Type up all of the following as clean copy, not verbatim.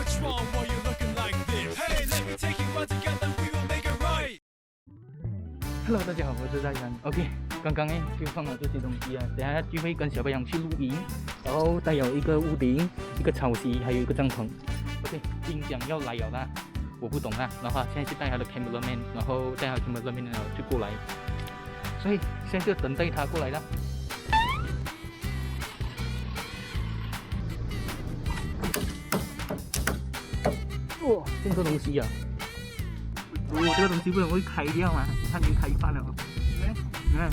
What's wrong? Why you looking like this? Hey, let me take you out together. We will make it right. Hello， 大家好，我是大洋。OK， 刚刚就放了这些东西啊，等下就会跟小白羊去露营，然后带有一个屋顶、一个草席，还有一个帐篷。OK， 音响要来了啦，我不懂啦，然后现在就带他的 cameraman， 然后带他的 cameraman 然后就过来，所以现在就等待他过来啦。哇，这个东西啊！这个东西不能会开掉吗？它已经开翻了。你看，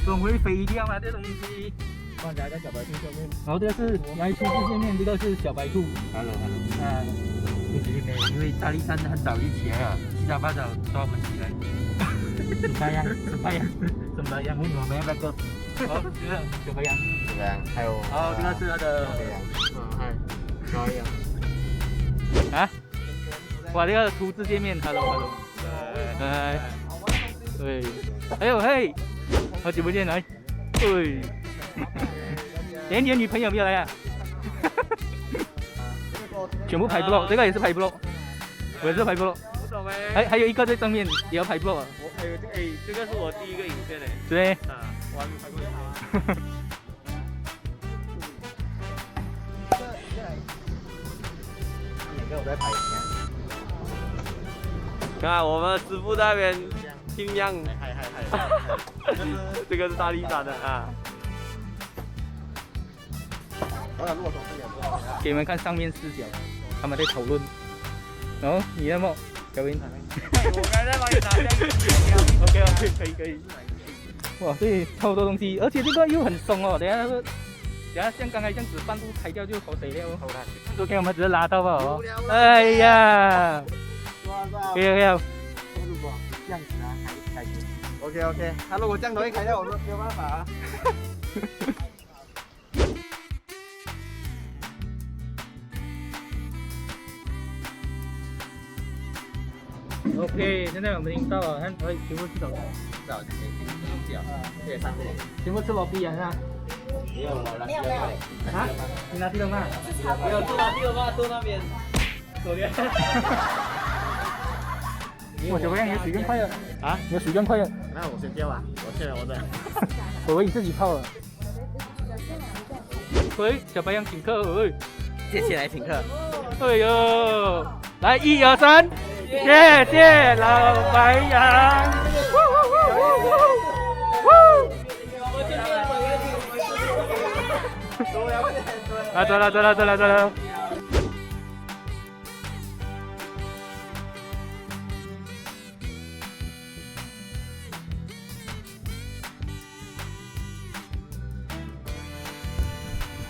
总会飞掉吗？这东西。放夹在小白兔上面。然后这个是来初次见面，这个是小白兔。Hello。不行呢，因为大力山很早就起来了，七早八早抓我们起来。什么样？为什么没有那个？哦，这个小白羊。小白羊，还有。哦，这个是它的。小白羊。啊？哇，这个初次见面 ，Hello。对，哎呦嘿，好久不见来，对。连你的女朋友没有来啊？全部排 block， 这个也是排 block， 我也是排 block。还有一个在上面也要排 block 啊。这个是我第一个影片诶。对。啊，我还没拍过他。哪个我在拍？看我们师傅在那边拼样，嗨，这个是大力山的啊。给你们看上面视角，他们在讨论。然后你那么，小云，我刚才在帮你拿下。OK， 可以。哇，这超多东西，而且这个又很松哦。等下像刚才这样子半路开掉就好谁了。昨天我们只是拉到吧哦。哎呀，可以。如果这样子啊，开。OK， 他如果这样容易开掉，我们没有办法啊。OK， 现在我们已经到了，看全部吃早餐。早餐不要，对，上面全部吃老逼人啊！没有了，啊？你拿地了吗？没有，坐那地了吗？坐那边，左边。我小白羊，你的水更快了啊！你的水更快了。那我先掉吧，我先我的。我以为你自己泡了。喂，小白羊请客，喂。借钱来请客。哎呦，来1、2、3，谢谢老白羊。啊，走了。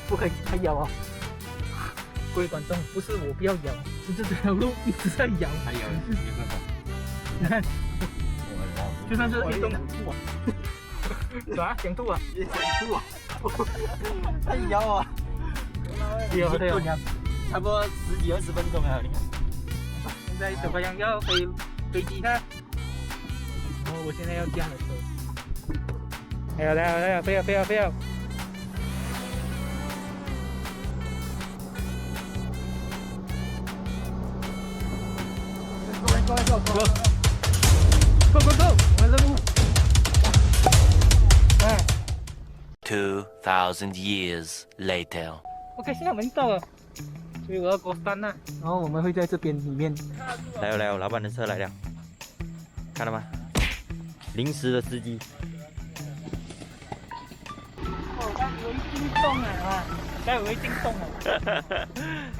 不可以还咬啊！各位观众，不是我不要咬，是这条路一直在咬。还有，你看，就算是运动吐啊，啥想吐啊？也想吐啊！太咬啊！对啊，差不多10几20分钟了，你看。现在小白羊要飞机它，然后我现在要驾了车。来，飞啊！Go！ 我们任务。2,000 years later. OK， 现在我们到了，所以我要过山了。然后我们会在这边里面。来了，老板的车来了，看到吗？临时的司机。刚以为进洞了啊！刚以为进洞了。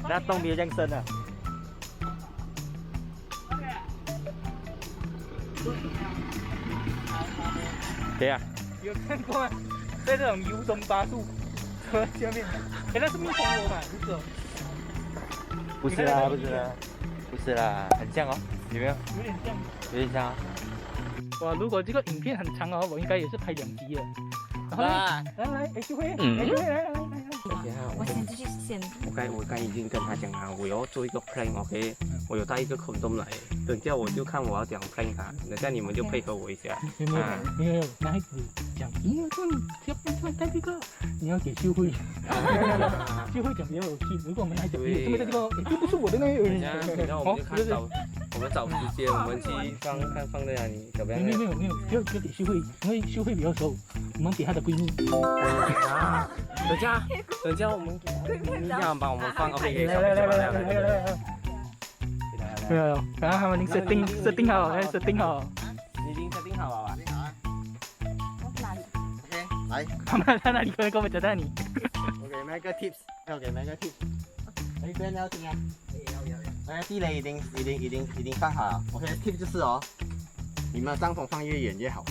那洞没有这样深啊。对呀。有看过吗？在这种油中巴树车下面，那是蜜蜂窝吧？不是哦。不是啦，很像哦，有没有？有点像啊。哇，如果这个影片很长哦，我应该也是拍2集了。然后来，就会，来。我先继续先。我刚已经跟他讲了，我要做一个 prank，OK，、我有带一个 condom 来，等下我就看我要怎样 prank 他，等下你们就配合我一下。没有，男孩子讲，你要这样，要不要带这个？你要给秀慧，秀慧讲比较有趣。如果我们来讲，这么这个，这不是我的呢。然后我们就看找，我们找时间，我们去放在哪里？小朋友没有，不要给秀慧，因为秀慧比较熟，我们给她的闺蜜。等下我们这样把我们放 OK， 来，没有，刚刚他们已经设定好，设定好。你已经设定好了吧？我是哪里？ OK，来他们在那里，可能跟我们讲在哪里。 ，OK，卖个 tips，要给卖个 tips。哎，这边要听啊。那个地雷已经放好了。OK，tip 就是哦，你们的帐篷放越远越好。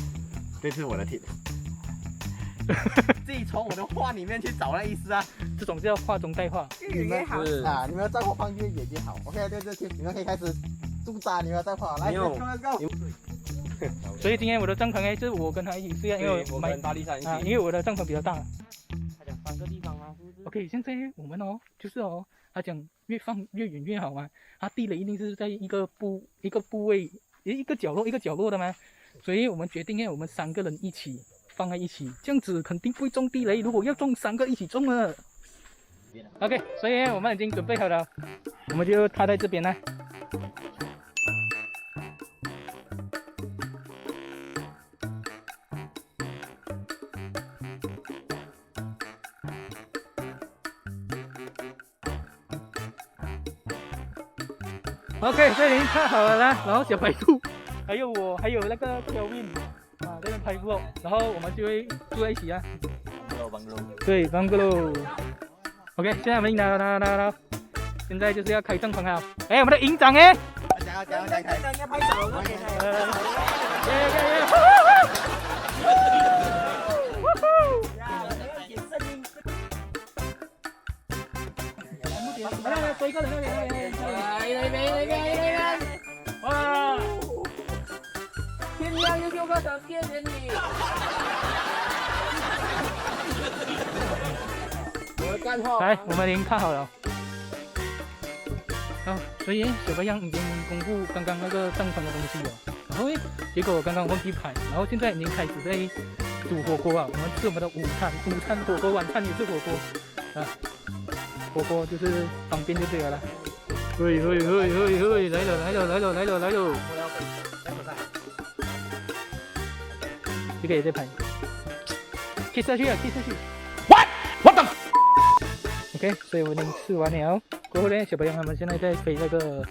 这是我的 tip。自己从我的话里面去找那意思啊。这种叫话中带话。越远越好。啊，你们的帐篷放越远越好。OK，对，这 tip 你们可以开始驻扎你们的帐篷。来，Let's go。所以今天我的帐篷就是我跟他一起睡，因为我跟大力山一起。因为我的帐篷比较大。他讲3个地方啊，是不是 OK，现在我们就是他讲越放越远越好嘛。他地雷一定是在一个部位，一个角落的嘛。所以我们决定我们3个人一起放在一起，这样子肯定不会中地雷。如果要中3个一起中了。OK， 所以我们已经准备好了，我们就踏在这边了。OK， 这里看好了啦，然后小白兔，还有我，还有那个 Kelvin 啊，在那拍 vlog，然后我们就会住在一起啊。对 bungalow。OK， 现在我们拿，现在就是要开帐篷了。哎，我们的营长哎。讲，拍手，来，多一个人，来！哇！天亮又给我想骗人你。我干号。来，我们已经看好了。所以小白羊已经公布刚刚那个帐篷的东西了。然后结果我刚刚忘记拍，然后现在已经开始在煮火锅啊。我们吃我们的午餐火锅，晚餐也是火锅啊。火锅就是方便就对了啦。嘿，来了！这个也在拍。kiss 下去。What the？OK， 所以我们已经吃完了。过后呢，小朋友他们现在在飞那个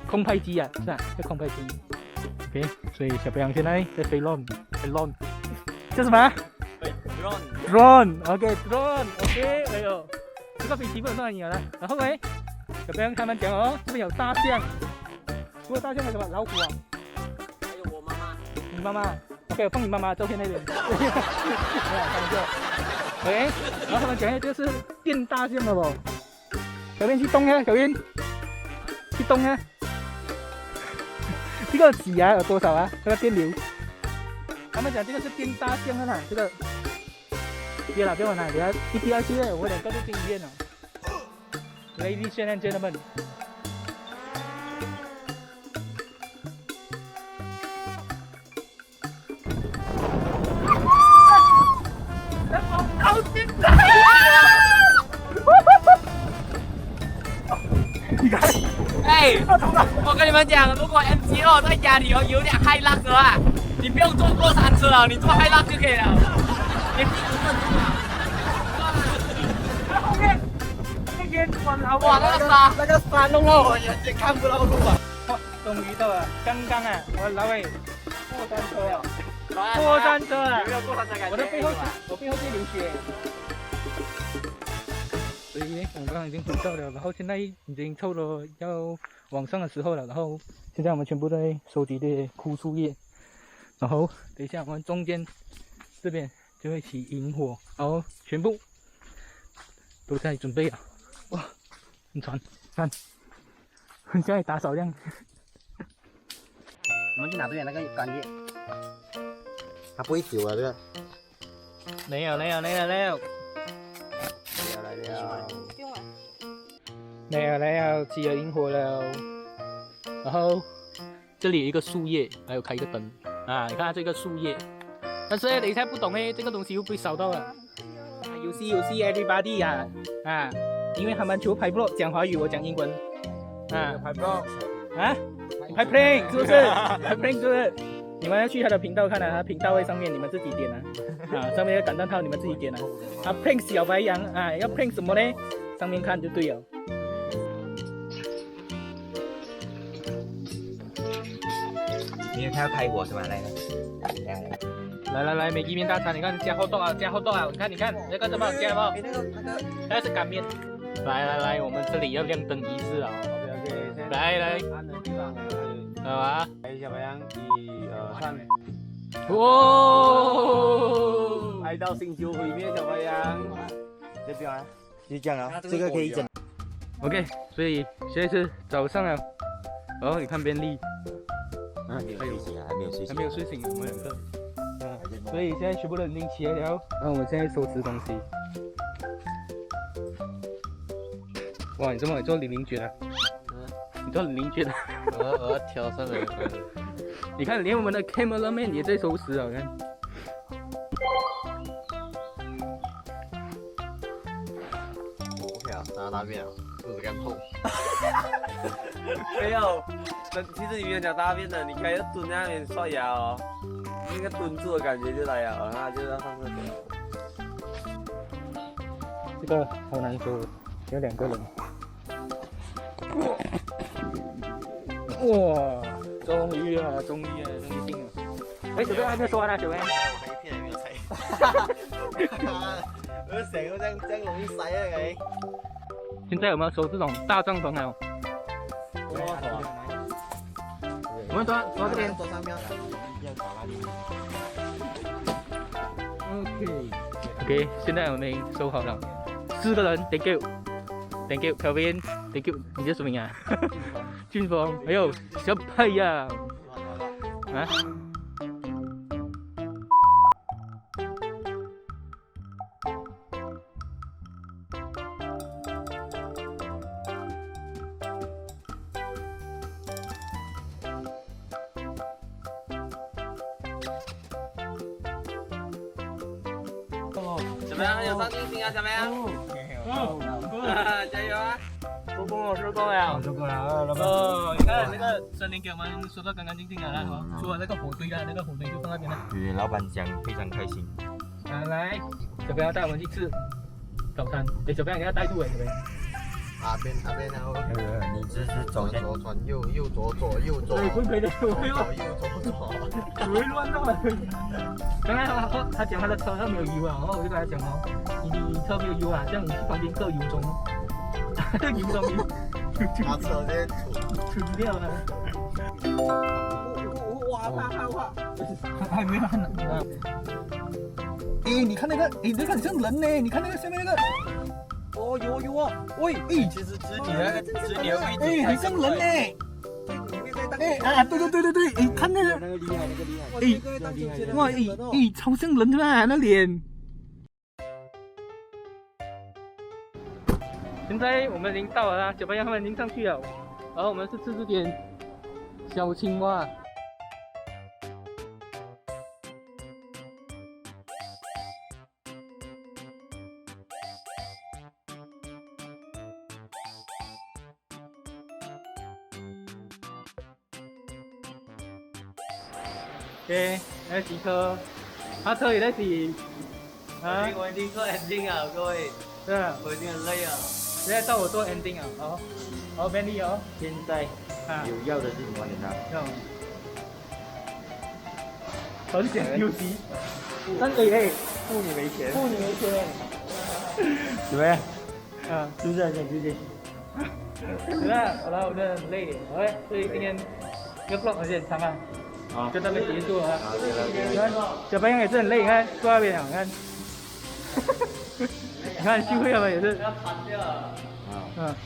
空拍机啊，是吧？在空拍机。OK， 所以小朋友现在在飞 drone， 叫什么 ？drone。OK， 哎呦。这个飞机不能乱摇了。然后呢，小朋友他们讲这边有大象，除了大象还有什么？老虎啊？还有我妈妈。你妈妈 ？OK， 我放你妈妈照片那边。开玩笑。OK， 然后他们讲这个是电大象了不？小编去动啊，小编去动啊。这个挤啊有多少啊？这个电流。他们讲这个是电大象的啦，这个。别了，别玩了，等下一滴下去，我2个都进医院了。Ladies and gentlemen， 好紧张！你看，哎，我跟你们讲，如果 MG 在家里有点嗨辣的话，你不用坐过山车了，你坐嗨辣就可以了。你后面那边哇，那个山弄到我眼睛看不到路啊！终于到了，刚刚我老伟过山车了，过山车啊！有没有过山车感觉？我背后在流血。所以呢，我们刚刚已经回到了，然后现在已经凑了要晚上的时候了，然后现在我们全部在收集这些枯树叶，然后等一下我们中间这边就会起萤火，然后全部都在准备了。哇，很传，看，很像在打扫一样。我们去拿这边那个干叶，它不会久啊，这个。没有。来，不用了。来了，起了萤火了。然后这里有一个树叶，还有开一个灯啊，你看这个树叶。但是等一下不懂这个东西会不会烧到啊？游戏 everybody 呀啊，因为他们求拍 vlog 讲华语，我讲英文啊。拍 vlog 啊？你拍 prank 是不是？拍 prank 是不是？你们要去他的频道看啊，他频道位上面你们自己点啊，上面有感叹号你们自己点啊。prank 小白羊啊，要 prank 什么呢？上面看就对了。你看要拍我是吧？来，美极面大餐，你看加好多啊，加好多啊！你看，这个怎么加吗？那是擀面。来，我们这里要亮灯仪式啊！来，好啊！小白羊，1、2、3。哇！拍到星球毁灭，小白羊。这边啊，就这样啊，这个可以整。OK， 所以现在是早上了。哦，你看便利。还没有睡醒啊，还没有睡醒。还没有睡醒，我们两个。所以现在全部都已经起来了，然后我们现在收拾东西。哇，你做零卷啊？你做零卷啊？我要挑上来。你看，连我们的 cameraman 也在收拾啊！看。OK 啊，拿大便啊，肚子干痛。没有，其实你没有讲大便的，你可以蹲在那边刷牙哦，那个蹲住的感觉就来了，然后就要上厕所。这个好难收，有2个人。哇，终于定了。哎，小贝还没有说完呢，小贝。我一片也没有踩。我成個這樣容易洗啊你。现在有没有收这种大帐篷啊？我们坐这边。坐上面。OK， 现在我们收好了，4个人 ，Thank you，Thank you，Kelvin，Thank you， 你叫什么名啊？俊峰，还有小太阳啊。怎么样？有上进心啊，怎么样？加油啊！收工了。哦，你看那个森林给我们收到干干净净的了，除了那个火堆啊，那个火堆就放那边了。对，老板讲非常开心。来，小朋友带我们去吃早餐。哎，小朋友你要带路哎，小朋友。那边然后你只是左转右左。对，不可以的，我会乱。右左。我会乱的。刚才他讲他的车上没有油啊，然后我就跟他讲哦，你车没有油啊，这样你去旁边各油中哦。油中他车在出掉了。哇！还没有很难。哎，你看那个，哎，那个很像人呢，你看那个下面那个。哦，有啊，喂，其实指你的位置，哎，很像人呢。哎，对，哎，看那个，厉害，哎，哇，哎，超像人的嘛，那脸。现在我们已经到了啦，小朋友他们已经上去了，然后我们是吃这点小青蛙。OK， 还有几颗，他车也在洗。啊，我已经做 ending 了，各位，对啊，我已经很累了。现在到我做 ending 了，好，Benny 哦，现在啊，有要的事情晚点拿。很想休息，但是哎，付你没钱，怎么样？啊，就是很想休息。对了，好了，我真的很累，所以今天这个 vlog 还是很长啊。就到这边结束了。你看，小朋友也是很累，你看坐那边啊，你看，你看聚会他们也是。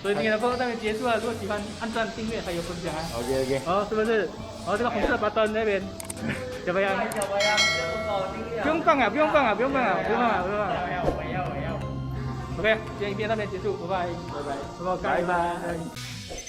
所以今天的 vlog 到这边结束了。如果喜欢，按赞、订阅还有分享啊。OK。好，是不是？这个红色button那边，小朋友。不用放啊！ OK，今天影片到这边结束，拜拜，拜拜，拜拜，拜拜。